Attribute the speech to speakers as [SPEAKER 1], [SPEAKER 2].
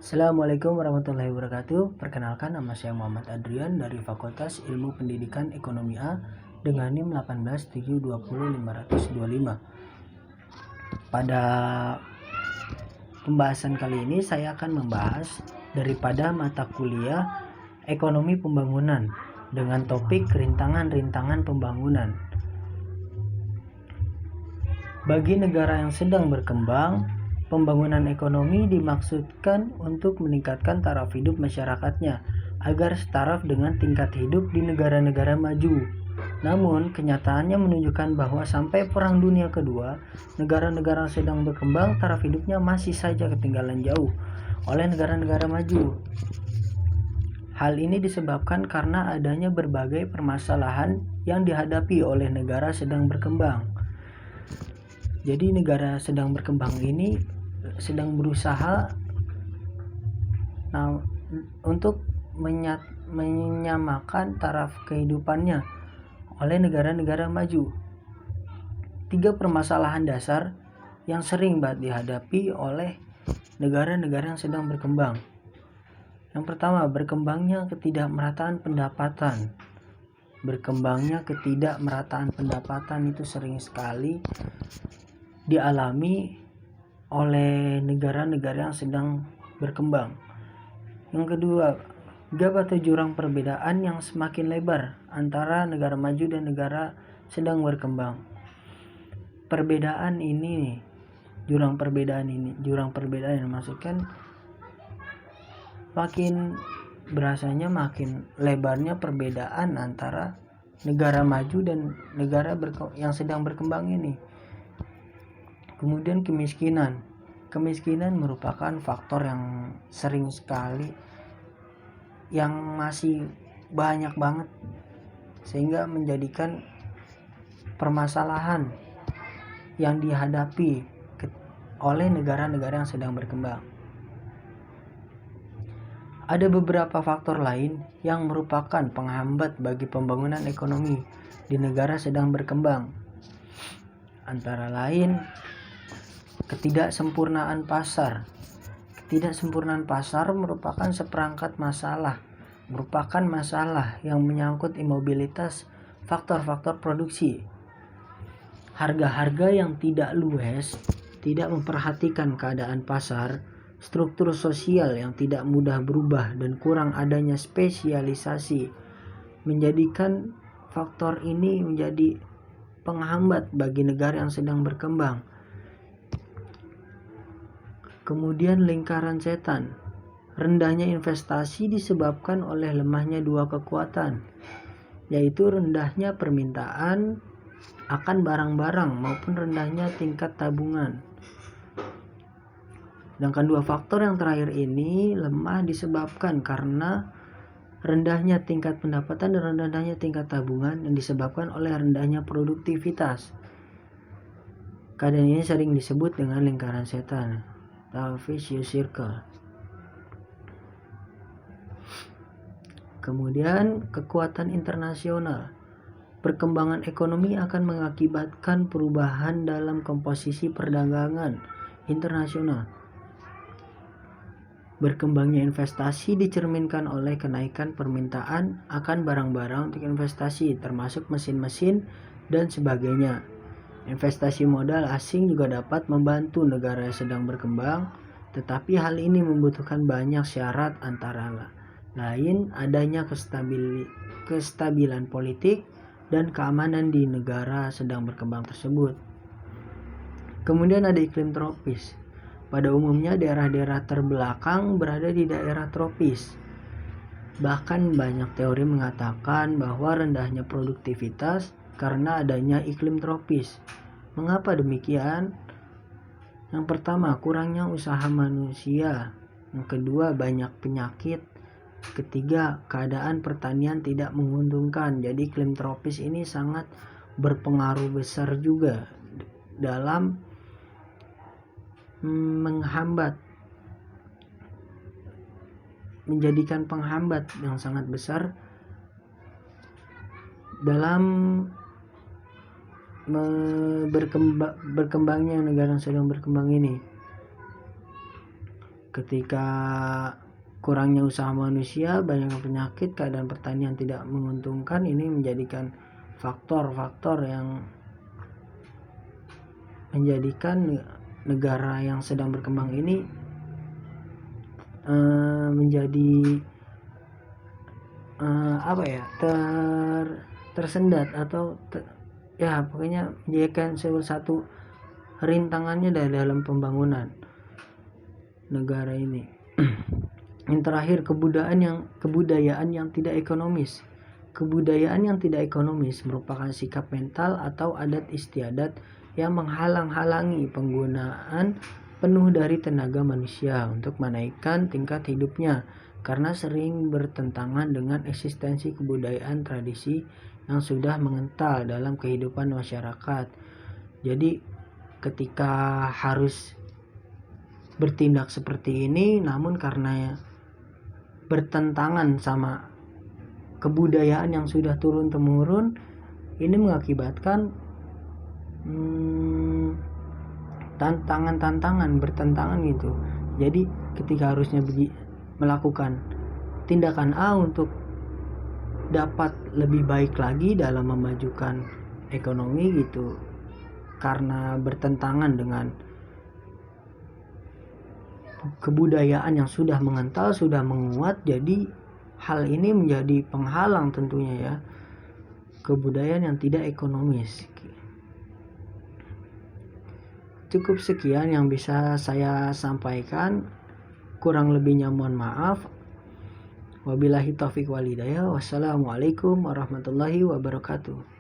[SPEAKER 1] Assalamualaikum warahmatullahi wabarakatuh. Perkenalkan, nama saya Muhammad Adrian dari Fakultas Ilmu Pendidikan Ekonomi A dengan NIM 1870525. Pada pembahasan kali ini saya akan membahas daripada mata kuliah Ekonomi Pembangunan dengan topik rintangan-rintangan pembangunan. Bagi negara yang sedang berkembang, pembangunan ekonomi dimaksudkan untuk meningkatkan taraf hidup masyarakatnya agar setaraf dengan tingkat hidup di negara-negara maju. Namun, kenyataannya menunjukkan bahwa sampai Perang Dunia Kedua, negara-negara sedang berkembang taraf hidupnya masih saja ketinggalan jauh oleh negara-negara maju. Hal ini disebabkan karena adanya berbagai permasalahan yang dihadapi oleh negara sedang berkembang. Jadi negara sedang berkembang ini sedang berusaha untuk menyamakan taraf kehidupannya oleh negara-negara maju. 3 permasalahan dasar yang sering banget dihadapi oleh negara-negara yang sedang berkembang. Yang pertama, berkembangnya ketidakmerataan pendapatan. Berkembangnya ketidakmerataan pendapatan itu sering sekali dialami oleh negara-negara yang sedang berkembang. Yang kedua, gap atau jurang perbedaan yang semakin lebar antara negara maju dan negara sedang berkembang. Jurang perbedaan yang dimaksudkan makin lebarnya perbedaan antara negara maju dan negara yang sedang berkembang ini. Kemudian kemiskinan merupakan faktor yang sering sekali yang masih banyak banget sehingga menjadikan permasalahan yang dihadapi oleh negara-negara yang sedang berkembang. Ada beberapa faktor lain yang merupakan penghambat bagi pembangunan ekonomi di negara sedang berkembang. Antara lain, ketidaksempurnaan pasar. Ketidaksempurnaan pasar merupakan masalah yang menyangkut imobilitas faktor-faktor produksi. Harga-harga yang tidak luas, tidak memperhatikan keadaan pasar, struktur sosial yang tidak mudah berubah dan kurang adanya spesialisasi menjadikan faktor ini menjadi penghambat bagi negara yang sedang berkembang. Kemudian lingkaran setan. Rendahnya investasi disebabkan oleh lemahnya dua kekuatan, yaitu rendahnya permintaan akan barang-barang maupun rendahnya tingkat tabungan. Sedangkan dua faktor yang terakhir ini lemah disebabkan karena rendahnya tingkat pendapatan dan rendahnya tingkat tabungan yang disebabkan oleh rendahnya produktivitas. Keadaan ini sering disebut dengan lingkaran setan, vicious circle. Kemudian kekuatan internasional. Perkembangan ekonomi akan mengakibatkan perubahan dalam komposisi perdagangan internasional. Berkembangnya investasi dicerminkan oleh kenaikan permintaan akan barang-barang untuk investasi, termasuk mesin-mesin dan sebagainya. Investasi modal asing juga dapat membantu negara yang sedang berkembang, tetapi hal ini membutuhkan banyak syarat, antara lain adanya kestabilan politik dan keamanan di negara sedang berkembang tersebut. Kemudian ada iklim tropis. Pada umumnya daerah-daerah terbelakang berada di daerah tropis. Bahkan banyak teori mengatakan bahwa rendahnya produktivitas karena adanya iklim tropis. Mengapa demikian? Yang pertama, kurangnya usaha manusia. Yang kedua, banyak penyakit. Ketiga, keadaan pertanian tidak menguntungkan. Jadi iklim tropis ini sangat berpengaruh besar juga dalam menjadikan penghambat yang sangat besar dalam berkembangnya negara yang sedang berkembang ini. Ketika kurangnya usaha manusia, banyak penyakit, keadaan pertanian tidak menguntungkan, ini menjadikan faktor-faktor yang menjadikan negara yang sedang berkembang ini menjadi tersendat atau pokoknya menjadikan salah satu rintangannya dalam pembangunan negara ini. Yang terakhir, kebudayaan yang tidak ekonomis. Kebudayaan yang tidak ekonomis merupakan sikap mental atau adat istiadat yang menghalang-halangi penggunaan penuh dari tenaga manusia untuk menaikkan tingkat hidupnya, karena sering bertentangan dengan eksistensi kebudayaan tradisi yang sudah mengental dalam kehidupan masyarakat. Jadi ketika harus bertindak seperti ini, namun karena bertentangan sama kebudayaan yang sudah turun-temurun, ini mengakibatkan bertentangan gitu. Jadi ketika harusnya melakukan tindakan A untuk dapat lebih baik lagi dalam memajukan ekonomi gitu, karena bertentangan dengan kebudayaan yang sudah mengental, sudah menguat, jadi hal ini menjadi penghalang tentunya ya, kebudayaan yang tidak ekonomis. Cukup sekian yang bisa saya sampaikan, kurang lebihnya mohon maaf. Wabillahi taufiq wal hidayah. Wassalamualaikum warahmatullahi wabarakatuh.